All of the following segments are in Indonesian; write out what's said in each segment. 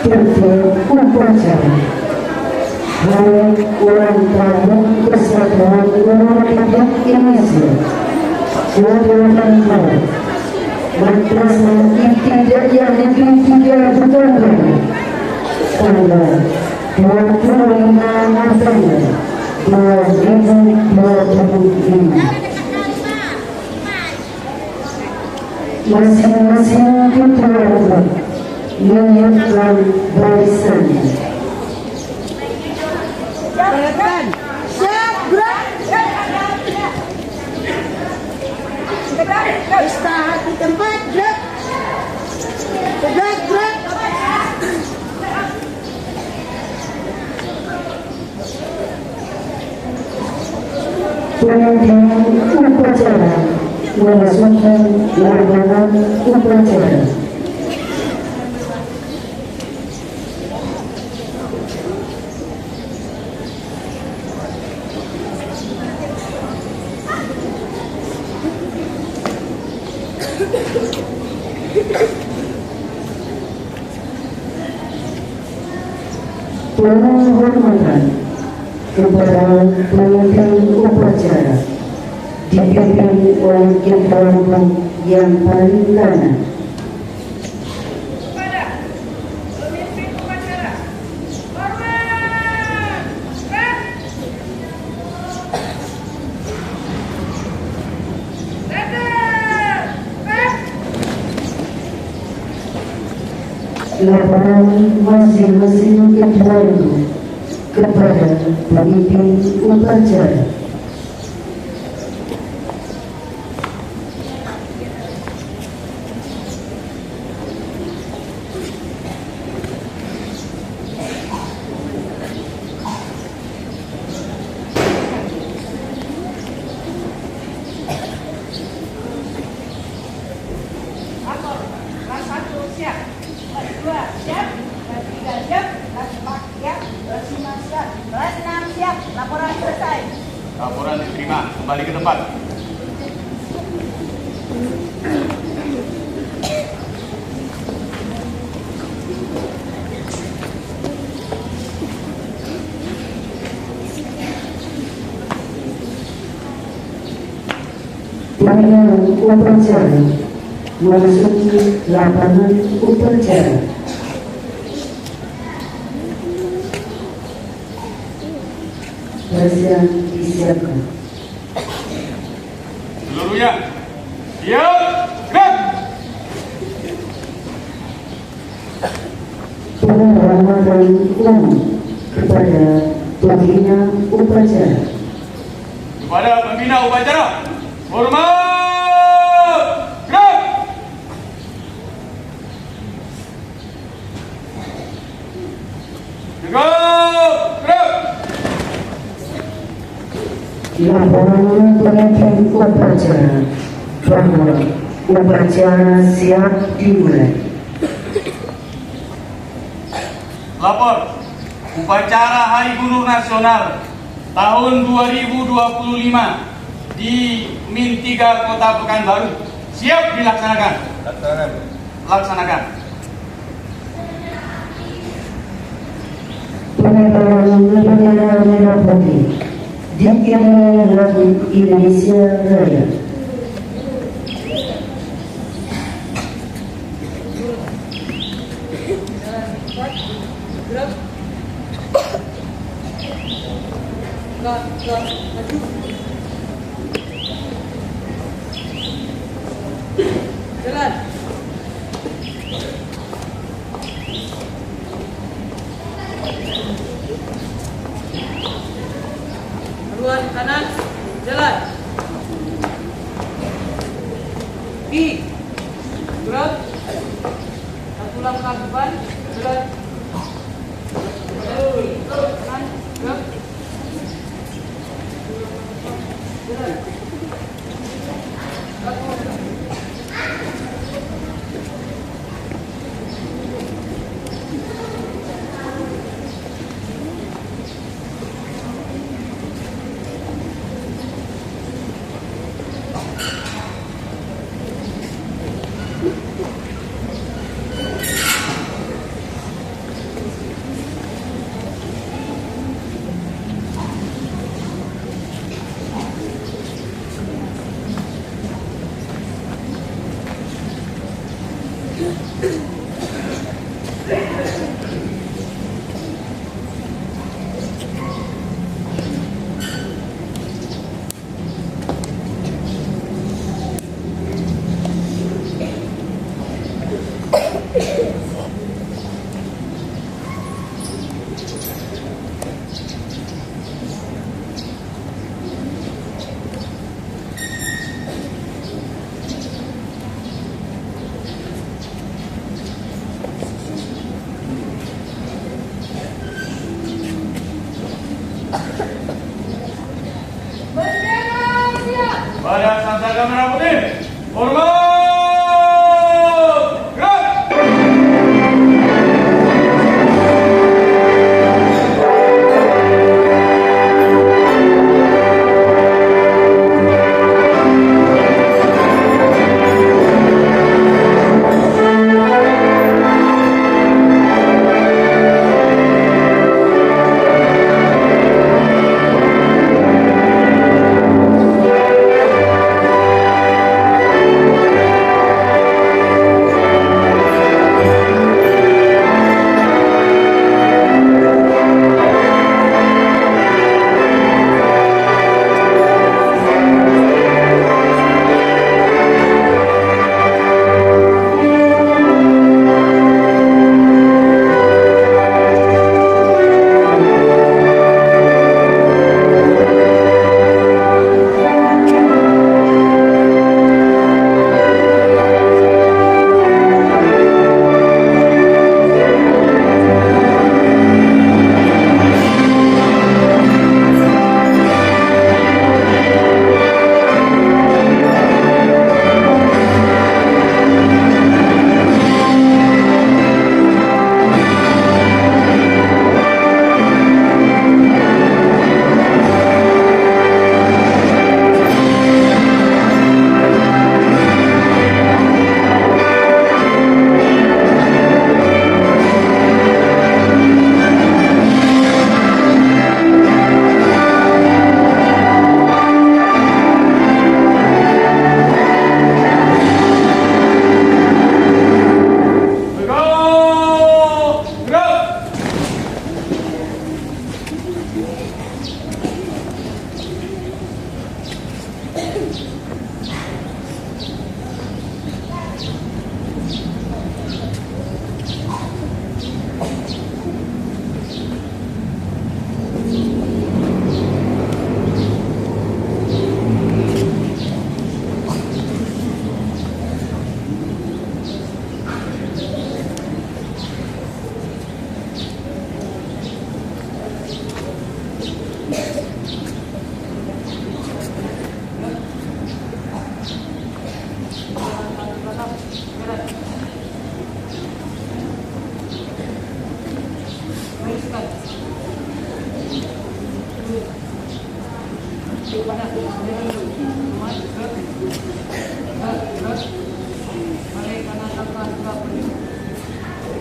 upacara Hari Ulang Tahun Persatuan Republik Indonesia ke-80 Madrasah Ibtidaiyah Negeri 3 Pekanbaru tanggal 25 November 2025. Masing-masing keluarga menyiapkan barisannya. Istirahat di tempat, gerak. Gerak. Penghadiran upacara memasuki lapangan upacara. Penghormatan kepada pemimpin upacara dipimpin oleh Kepala yang paling kanan. Kepada pemimpin upacara, hormat, Laporan masing-masing keluarga kepada pemimpin upacara. kelas 1 siap, kelas 2 siap, kelas 3 siap, kelas 4 siap, kelas 5 siap, kelas 6 siap. Laporan selesai. Laporan diterima. Kembali ke tempat. Pimpinan upacara memasuki lapangan upacara. Barisan disiapkan. Seluruhnya siap, gerak. Penghormatan umum kepada pembina upacara. Kepada pembina upacara, hormat, gerak. Gerak. Laporan pemimpin upacara bahwa upacara siap dimulai. Lapor upacara Hari Guru Nasional tahun 2025 di Min 3 Kota Pekanbaru siap dilaksanakan. Laksanakan. Pengibaran bendera merah putih diiringi lagu Indonesia Raya. Jalan. Haluan kanan, jalan. Gerak. Satu langkah depan, jalan. Kanan, gerak. Jalan. Pada Sangsaka Merah Putih, hormat!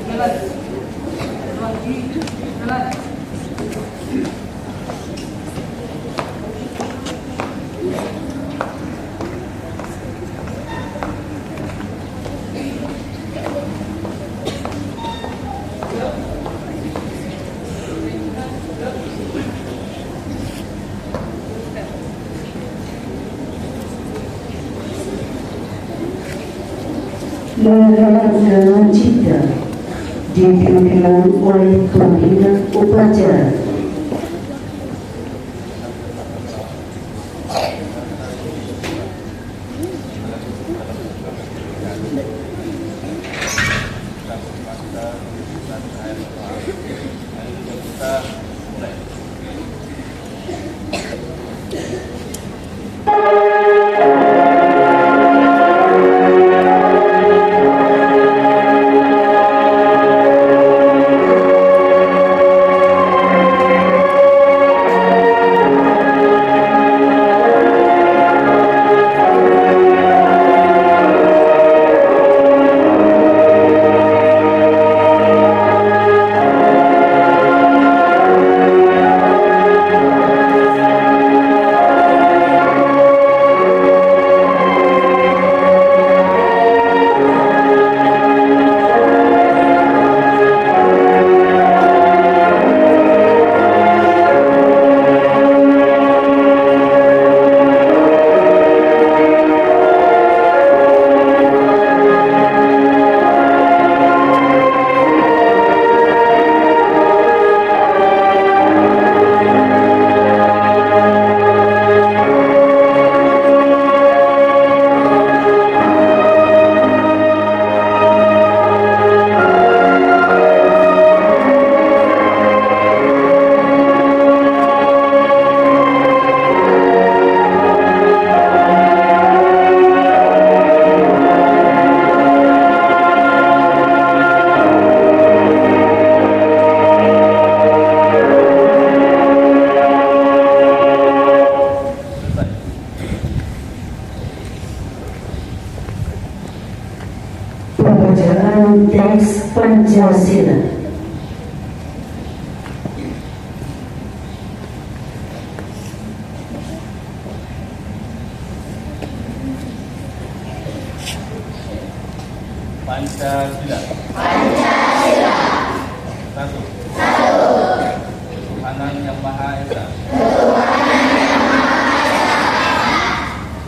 Gerak! Mengenal cita dipimpin oleh pembina upacara. Konteks Pancasila. Pancasila. Satu. Ketuhanan yang Maha Esa.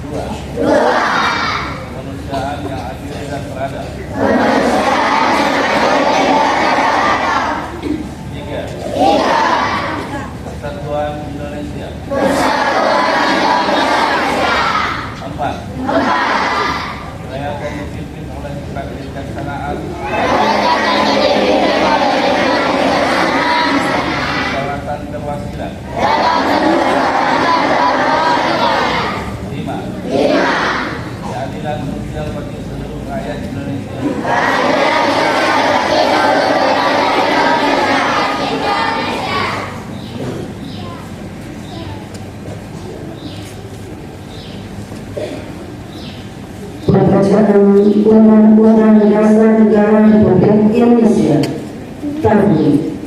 Dua. Kemanusiaan yang adil dan beradab. Tiga. Persatuan Indonesia. Empat. Rakyat yang dipimpin oleh kebijaksanaan, kedaulatan berwasilah. Lima. Keadilan sosial bagi seluruh rakyat Indonesia. Pembacaan Undang-Undang Dasar Negara Republik Indonesia tahun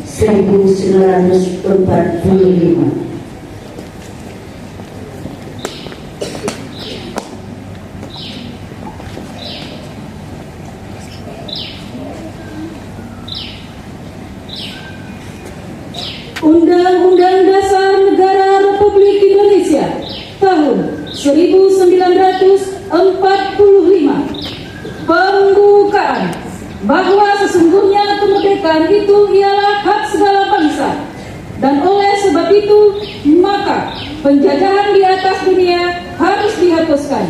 1945. Undang-Undang Dasar Negara Republik Indonesia tahun 1945. Pembukaan bahwa sesungguhnya kemerdekaan itu ialah hak segala bangsa, dan oleh sebab itu maka penjajahan di atas dunia harus dihapuskan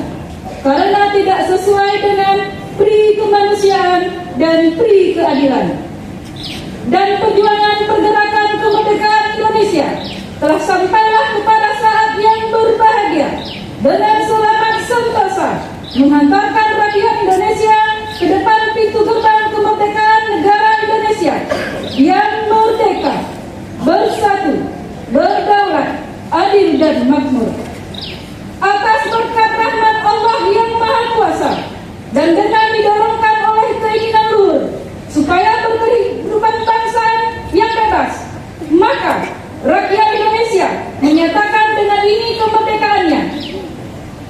karena tidak sesuai dengan pri kemanusiaan dan pri keadilan. Dan perjuangan pergerakan kemerdekaan Indonesia telah sampailah kepada saat yang berbahagia dengan selamat sentosa menghantarkan rakyat Indonesia ke depan pintu gerbang kemerdekaan negara Indonesia yang merdeka, bersatu, berdaulat, adil dan makmur. Atas berkat rahmat Allah yang Maha Kuasa dan dengan didorongkan oleh keinginan luhur supaya berkehidupan bangsa yang bebas, maka rakyat Indonesia menyatakan dengan ini kemerdekaannya.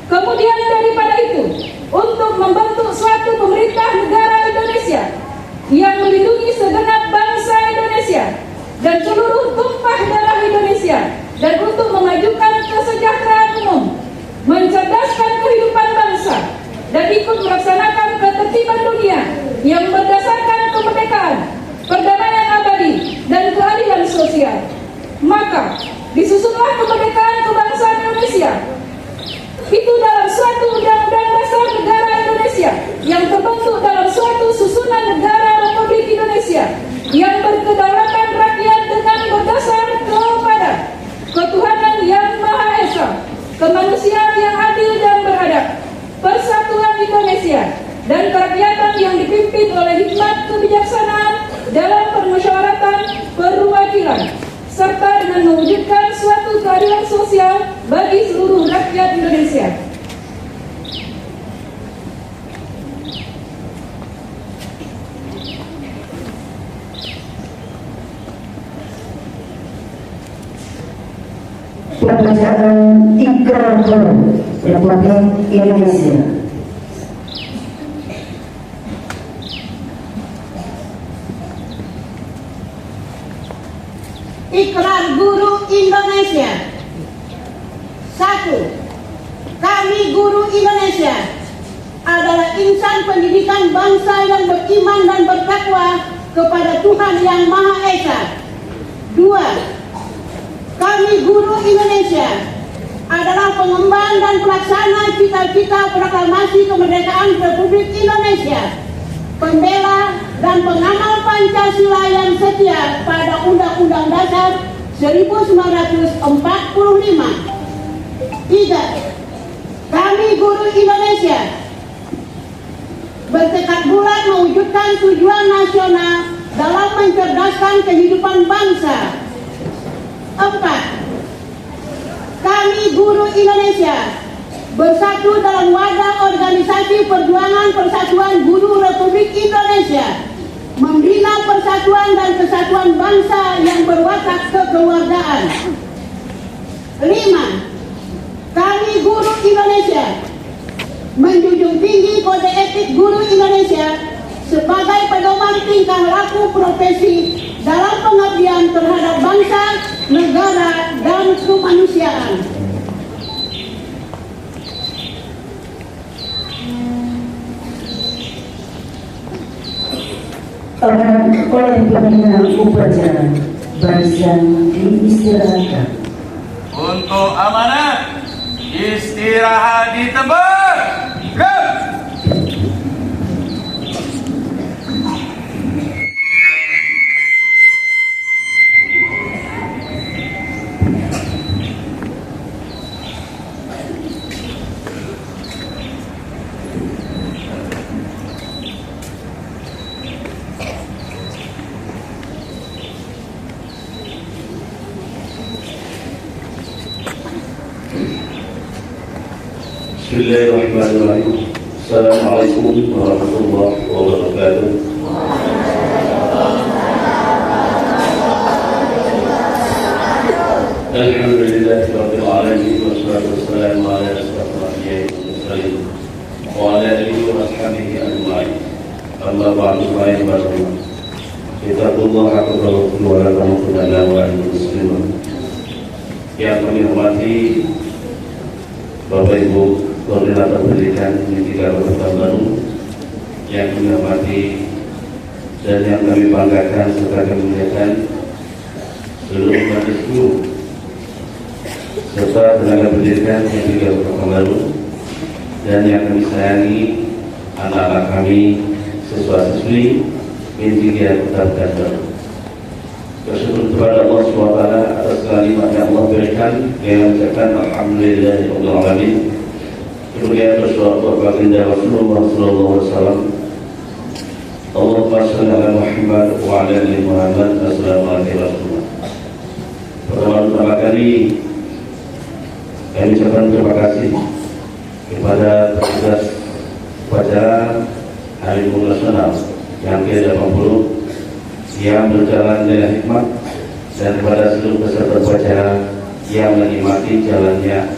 Kemudian daripada itu, untuk membentuk suatu pemerintah negara Indonesia yang melindungi segenap bangsa Indonesia dan seluruh tumpah darah Indonesia, dan untuk memajukan kesejahteraan umum, mencerdaskan kehidupan bangsa, dan ikut melaksanakan ketertiban dunia yang berdasarkan kemerdekaan, perdamaian abadi, dan keadilan sosial. Maka disusunlah kemerdekaan kebangsaan Indonesia itu dalam suatu undang-undang dasar negara Indonesia yang terbentuk dalam suatu susunan negara Republik Indonesia yang berkedaulatan rakyat dengan berdasar kepada ketuhanan yang Maha Esa, kemanusiaan yang adil dan beradab, persatuan Indonesia, dan kerakyatan yang dipimpin oleh hikmat kebijaksanaan dalam permusyawaratan perwakilan, serta dengan mewujudkan suatu keadilan sosial bagi seluruh rakyat Indonesia. Pembacaan Ikrar Republik Indonesia. Ikrar Guru Indonesia. 1. Kami guru Indonesia adalah insan pendidikan bangsa yang beriman dan bertakwa kepada Tuhan Yang Maha Esa. 2. Kami guru Indonesia adalah pengemban dan pelaksana cita-cita proklamasi kemerdekaan Republik Indonesia, pembela dan pengamal Pancasila yang setia pada Undang-Undang Dasar 1945. 3. Kami guru Indonesia bertekad bulat mewujudkan tujuan nasional dalam mencerdaskan kehidupan bangsa. 4. Kami guru Indonesia bersatu dalam wadah organisasi perjuangan persatuan guru Republik Indonesia persatuan dan kesatuan bangsa yang berwatak kekeluargaan. 5. Kami guru Indonesia menjunjung tinggi kode etik guru Indonesia sebagai pedoman tingkah laku profesi dalam pengabdian terhadap bangsa, negara, dan kemanusiaan. Oleh pimpinan upacara barisan diistirahatkan. Untuk amanah, istirahat di tempat. Gerak. Bismillahirrahmanirrahim. Assalamualaikum warahmatullahi wabarakatuh. Alhamdulillahirabbil alamin wassalatu wassalamu ala asyrafil anbiya'i wal mursalin wa ala alihi wa ashabihi ajma'in. Amma ba'du fa ya ibadallah. Ittaqullah haqqa tuqatih wa la tamutunna illa wa antum muslimun. Yang kami hormati Bapak Ibu Koordinator Pendidikan di 3 Kota Baru, yang kami hormati dan yang kami banggakan serta kami muliakan seluruh majelis guru serta tenaga pendidikan yang di 3 Kota Baru, dan yang kami sayangi anak-anak kami, siswa-siswi di 3 Kota Baru. Bersyukur kepada Allah SWT atas kalimat yang Allah berikan, yang mengucapkan Alhamdulillahirabbil alamin. Kemudian bersyukur baginda Rasulullah SAW. Allahumma shalli ala Muhammad wa ala ali Muhammad. Assalamualaikum. Pertama kali kami ucapkan terima kasih kepada petugas upacara Hari Guru Nasional yang ke-80 yang berjalan dengan hikmat, dan kepada seluruh peserta upacara yang menikmati jalannya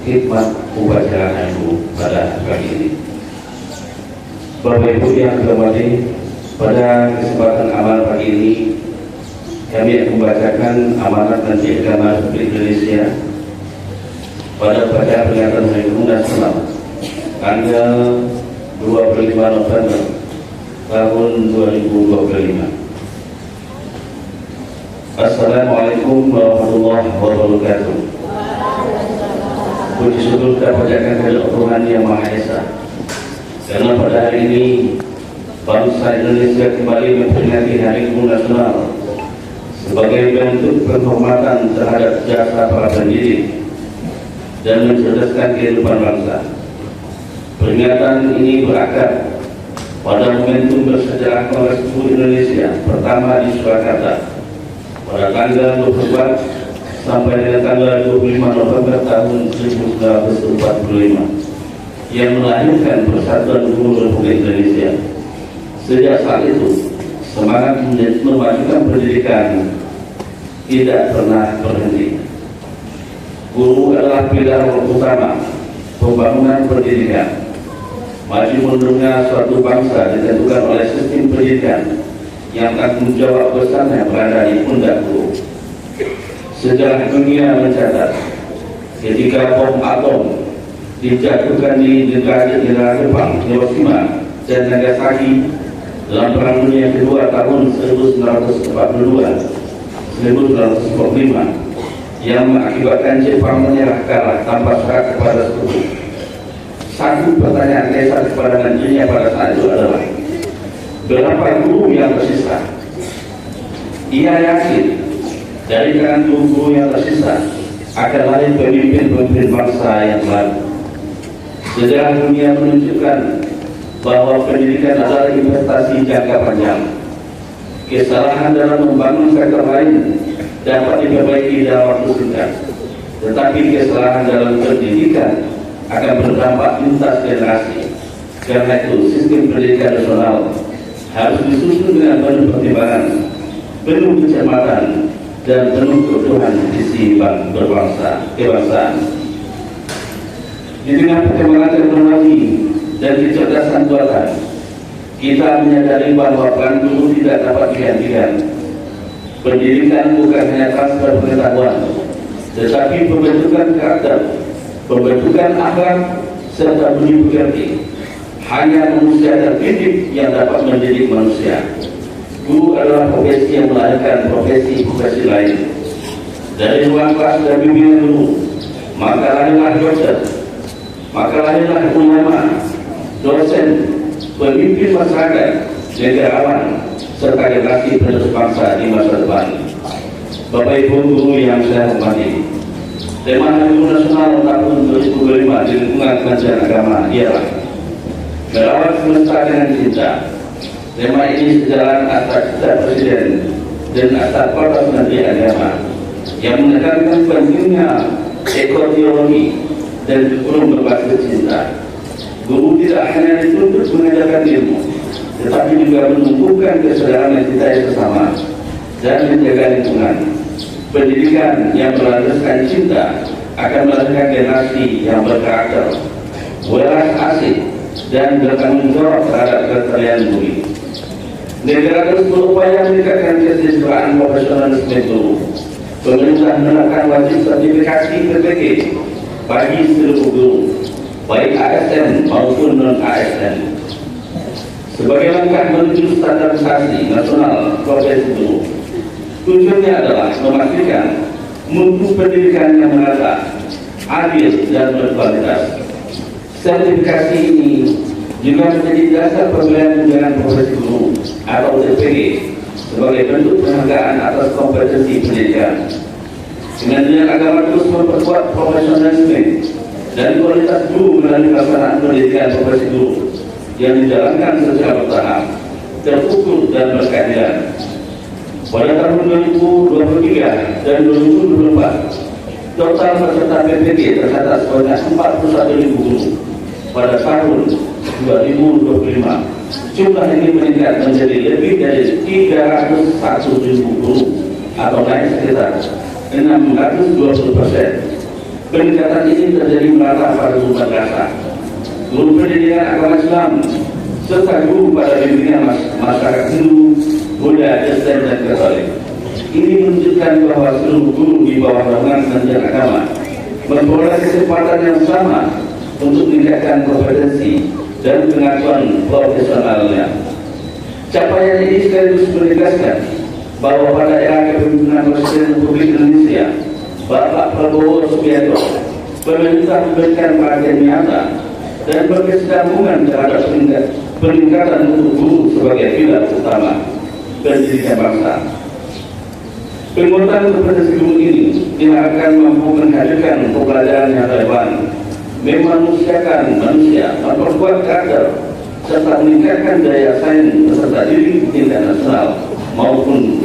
hikmat upacara Hari Guru pada pagi ini. Bapak Ibu yang dihormati, pada kesempatan amal pagi ini kami akan membacakan amanat dan piagam Republik Indonesia pada upacara peringatan Hari Guru Nasional tanggal 25 November tahun 2025. Assalamualaikum warahmatullahi wabarakatuh. Puji syukur kita panjatkan kepada Tuhan Yang Maha Esa, karena pada hari ini bangsa Indonesia kembali memperingati Hari Guru Nasional sebagai bentuk penghormatan terhadap jasa para pendidik dan mencerdaskan kehidupan bangsa. Peringatan ini berakar pada momentum bersejarah Kongres Guru Indonesia pertama di Surakarta pada tanggal 24 sampai dengan tanggal 25 November tahun 1945 yang melahirkan Persatuan Guru Republik Indonesia. Sejak saat itu, semangat memajukan pendidikan tidak pernah berhenti. Guru adalah pilar utama pembangunan pendidikan. Maju mundurnya suatu bangsa ditentukan oleh sistem pendidikan yang tanggung jawab besarnya berada di pundak guru. Sejarah dunia mencatat ketika bom atom dijatuhkan di negara Jepang, Hiroshima dan Nagasaki dalam Perang Dunia Kedua tahun 1945 yang mengakibatkan Jepang menyerah kalah tanpa serat kepada sekutu. Satu pertanyaan Kaisar kepada dunia pada saat itu adalah, berapa guru yang tersisa? Ia yakin dari kalangan guru yang tersisa akan lahir pemimpin-pemimpin bangsa yang baru. Sejarah dunia menunjukkan bahwa pendidikan adalah investasi jangka panjang. Kesalahan dalam membangun sektor lain dapat diperbaiki dalam waktu singkat, tetapi kesalahan dalam pendidikan akan berdampak lintas generasi. Karena itu, sistem pendidikan nasional harus disusun dengan penuh pertimbangan penuh kecermatan, dan penuh keutuhan visi berbangsa kebangsaan. Di tengah perkembangan teknologi dan kecerdasan buatan, kita menyadari bahwa peran guru tidak dapat digantikan. Pendidikan bukan hanya transfer pengetahuan, tetapi pembentukan karakter, pembentukan akhlak, serta budi pekerti. Hanya manusia terdidik yang dapat mendidik manusia. Guru adalah profesi yang melahirkan profesi-profesi lain. Dari ruang kelas dan bimbingan guru, maka lahirlah dosen, maka lahirlah ulama, dosen, pemimpin masyarakat, negarawan, serta generasi penerus bangsa di masa depan. Bapak Ibu guru yang saya hormati, tema Hari Guru Nasional tahun 2025 di lingkungan Kementerian Agama ialah merawat semesta dengan cinta. Tema ini sejalan atas cita Presiden dan atas Bapak Menteri Agama yang menekankan pentingnya ekoteologi dan kurikulum berbasis cinta. Guru tidak hanya dituntut mengajarkan ilmu, tetapi juga menumbuhkan kesadaran kita bersama dan menjaga lingkungan. Pendidikan yang berlandaskan cinta akan melahirkan generasi yang berkarakter, welas asih, dan bertanggung jawab terhadap keseharian bumi. Negara terus berupaya meningkatkan kesejahteraan profesionalisme guru. Pemerintah menerapkan wajib sertifikasi PPG bagi seluruh guru, baik ASN maupun non-ASN. Sebagai langkah menuju standarisasi nasional profesi guru, tujuannya adalah memastikan mutu pendidikan yang merata, adil, dan berkualitas. Sertifikasi ini juga menjadi dasar pemilihan tunjangan profesi guru atau TPG sebagai bentuk penghargaan atas kompetensi pendidikan. Kementerian Agama terus memperkuat profesionalisme dan kualitas guru melalui pelaksanaan pendidikan profesi guru yang dijalankan secara bertahap, terukur, dan berkeadilan. Pada tahun 2023 dan 2024, total peserta PPG tercatat sebanyak 41.000 guru. Pada tahun 2025, jumlah ini meningkat menjadi lebih dari 301.000 guru atau naik sekitar 620%. Peningkatan ini terjadi merata pada guru madrasah, guru pendidikan agama Islam, serta guru pada bimbingan masyarakat Hindu, Buddha, Kristen, dan Katolik. Ini menunjukkan bahwa seluruh guru di bawah naungan Kementerian Agama memperoleh kesempatan yang sama untuk meningkatkan kompetensi dan pengakuan profesionalnya. Capaian ini sekaligus menegaskan bahwa pada era kepemimpinan Presiden Republik Indonesia Bapak Prabowo Subianto, pemerintah memberikan perhatian nyata dan berkesinambungan terhadap peningkatan mutu guru sebagai pilar utama pendidikan bangsa. Penguatan kompetensi guru ini diharapkan mampu menghadirkan pembelajaran yang relevan, memanusiakan manusia, memperkuat karakter, serta meningkatkan daya saing peserta didik tingkat nasional maupun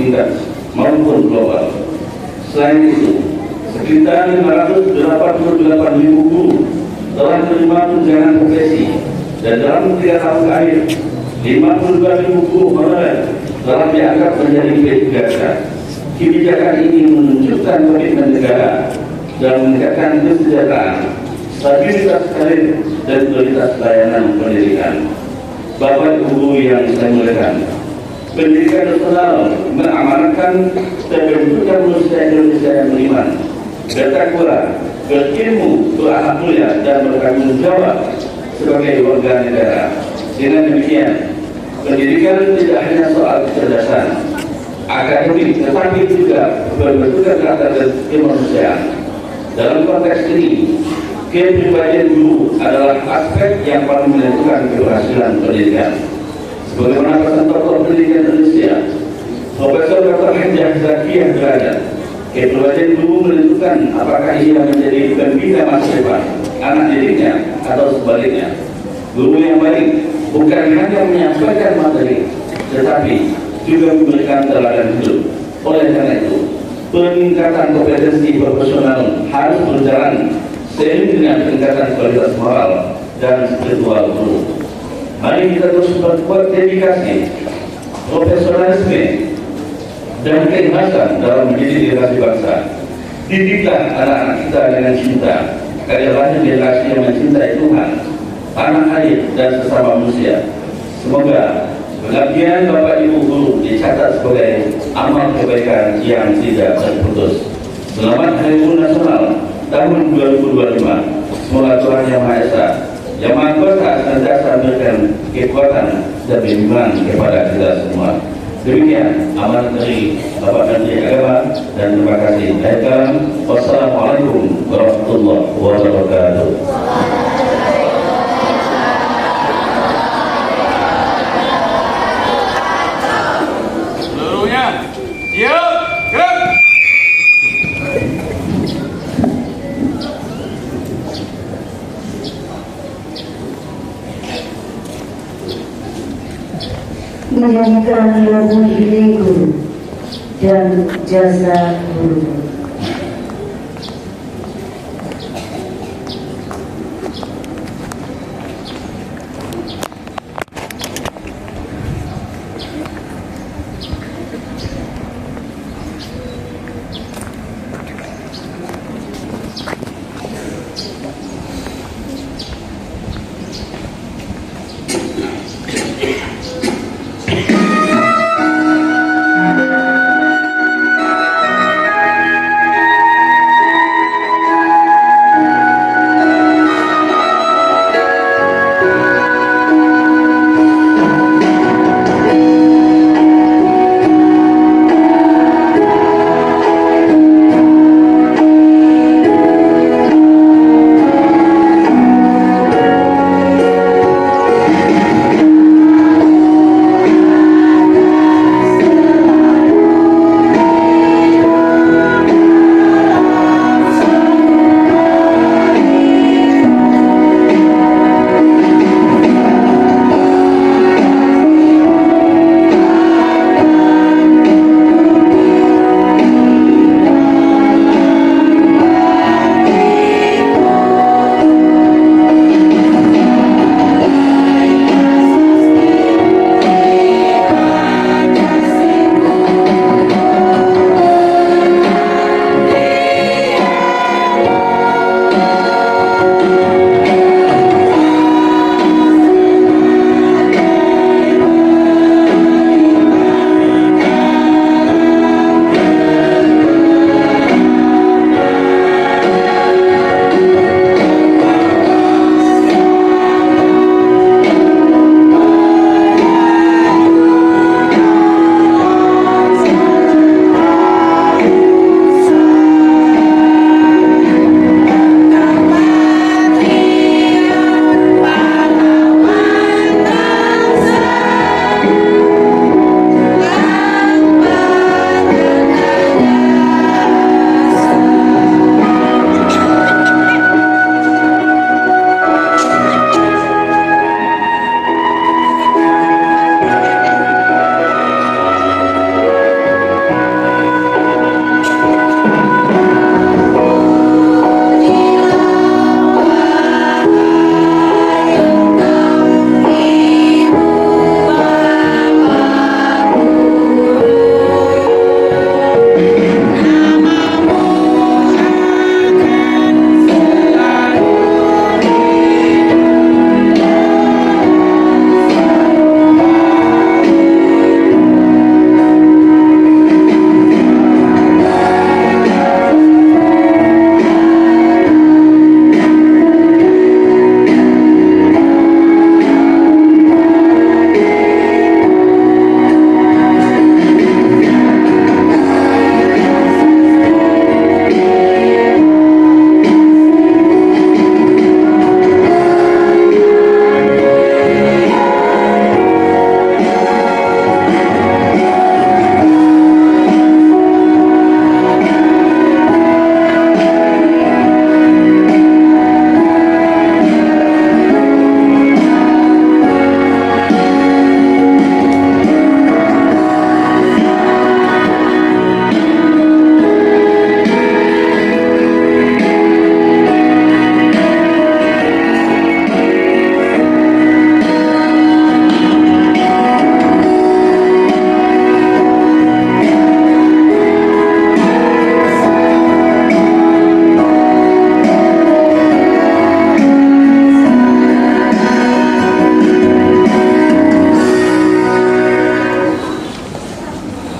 global. Selain itu, sekitar 588.000 guru telah menerima tunjangan profesi, dan dalam 3 tahun terakhir 52.000 guru honorer telah diangkat menjadi P3K. Kebijakan ini menunjukkan komitmen negara dalam meningkatkan kesejahteraan, stabilitas karir, dan kualitas layanan pendidikan. Bapak Ibu yang saya muliakan, pendidikan nasional mengamanatkan terbentuknya manusia Indonesia yang beriman, bertakwa, berilmu, berakhlak mulia, dan bertanggung jawab sebagai warga negara. Dengan demikian, pendidikan tidak hanya soal kecerdasan akademik, tetapi juga berbentukan karakter dan kemanusiaan. Dalam konteks ini, kepribadian guru adalah aspek yang paling menentukan keberhasilan pendidikan. Sebagaimana pesan tokoh pendidikan Indonesia, Profesor Dr. Hajah Zakiyah Derajat, kepribadian guru menentukan apakah ia menjadi pembina masa depan anak didiknya atau sebaliknya. Guru yang baik bukan hanya menyampaikan materi, tetapi juga memberikan teladan hidup. Oleh karena itu, peningkatan kompetensi profesional harus berjalan seiring dengan peningkatan kualitas moral dan spiritual guru. Mari kita terus memperkuat dedikasi, profesionalisme, dan keikhlasan dalam mendidik generasi bangsa. Didiklah anak-anak kita dengan cinta, karya lahir generasi yang mencintai Tuhan, tanah air, dan sesama manusia. Semoga pengabdian Bapak Ibu guru dicatat sebagai amal kebaikan yang tidak terputus. Selamat Hari Guru Nasional tahun 2025. Semoga Tuhan Yang Maha Esa, Yang Maha Kuasa senantiasa memberikan kekuatan dan bimbingan kepada kita semua. Demikian amanat dari Bapak Menteri Agama, dan terima kasih. Wassalamualaikum warahmatullahi wabarakatuh. Seluruhnya siap, gerak. Menyanyikan lagu Diri Guru dan Jasa Guru.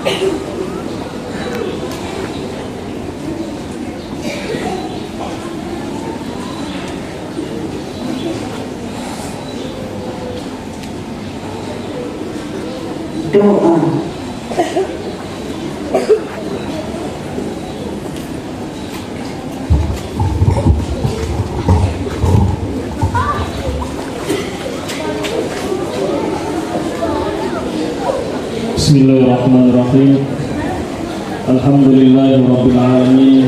Doa. Bismillahirrahmanirrahim. Alhamdulillahirrabbilalamin.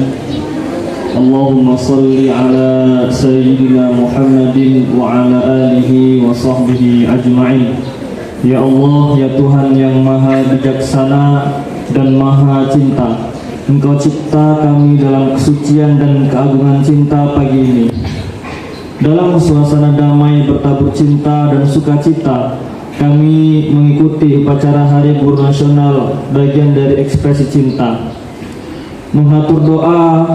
Allahumma salli ala Sayyidina Muhammadin wa ala alihi wa sahbihi ajma'in. Ya Allah, ya Tuhan yang maha bijaksana dan maha cinta, Engkau cipta kami dalam kesucian dan keagungan cinta pagi ini. Dalam suasana damai bertabur cinta dan sukacita, kami mengikuti upacara Hari Guru Nasional, bagian dari ekspresi cinta. Mengatur doa,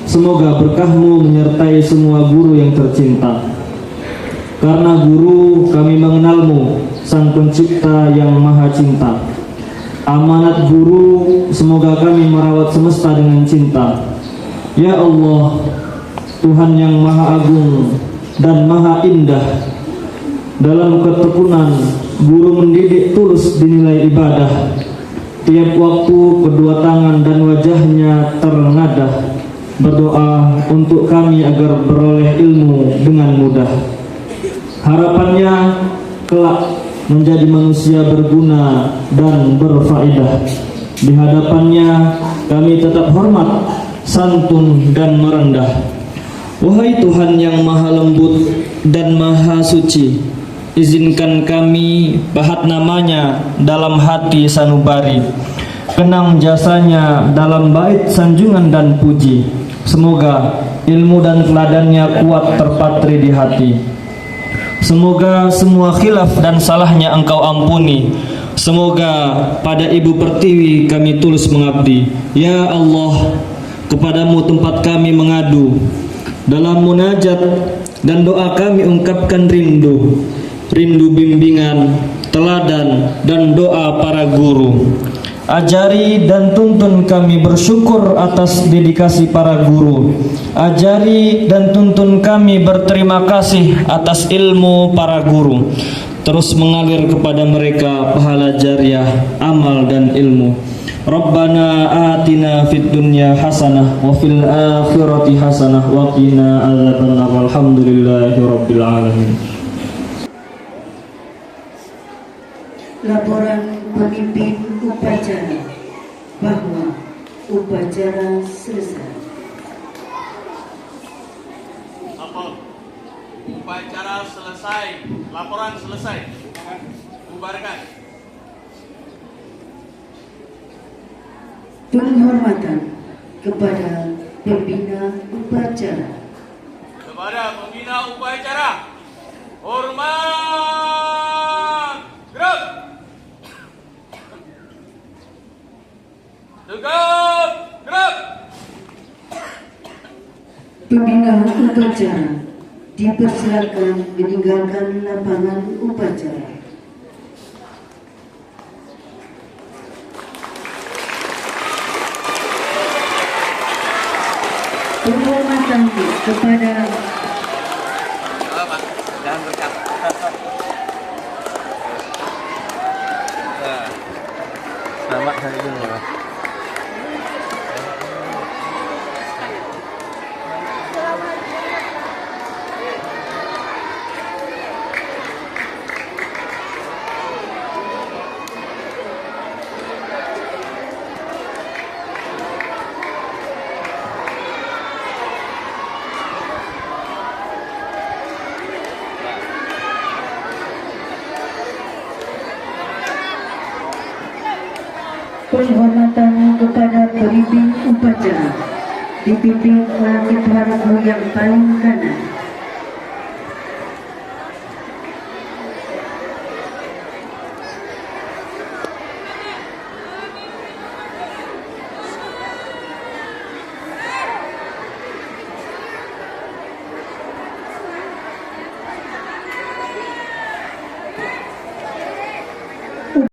semoga berkah-Mu menyertai semua guru yang tercinta. Karena guru, kami mengenal-Mu, Sang Pencipta yang maha cinta. Amanat guru, semoga kami merawat semesta dengan cinta. Ya Allah, Tuhan yang maha agung dan maha indah, dalam ketekunan guru mendidik tulus dinilai ibadah. Tiap waktu kedua tangan dan wajahnya terngadah, berdoa untuk kami agar beroleh ilmu dengan mudah. Harapannya kelak menjadi manusia berguna dan berfaedah. Di hadapannya kami tetap hormat, santun dan merendah. Wahai Tuhan yang maha lembut dan maha suci, izinkan kami pahat namanya dalam hati sanubari, kenang jasanya dalam bait sanjungan dan puji. Semoga ilmu dan teladannya kuat terpatri di hati. Semoga semua khilaf dan salahnya Engkau ampuni. Semoga pada Ibu Pertiwi kami tulus mengabdi. Ya Allah, kepadamu tempat kami mengadu. Dalam munajat dan doa kami ungkapkan rindu bimbingan, teladan dan doa para guru. Ajari dan tuntun kami bersyukur atas dedikasi para guru. Ajari dan tuntun kami berterima kasih atas ilmu para guru. Terus mengalir kepada mereka pahala jariah, amal dan ilmu. Rabbana atina fid dunya hasanah wa fil akhirati hasanah wa qina adzabannar. Walhamdulillahirabbil alamin. Laporan pemimpin upacara bahwa upacara selesai. Apa? Upacara selesai. Laporan selesai. Bubarkan. Penghormatan kepada pembina upacara. Kepada pembina upacara, hormat. Gerak. Tegap. Gerak. Pembina upacara dipersilakan meninggalkan lapangan upacara. Penghormatan kepada Jangan berkat. Selamat hari ini. penghormatan kepada pemimpin upacara dipimpin oleh kepala yang paling kanan.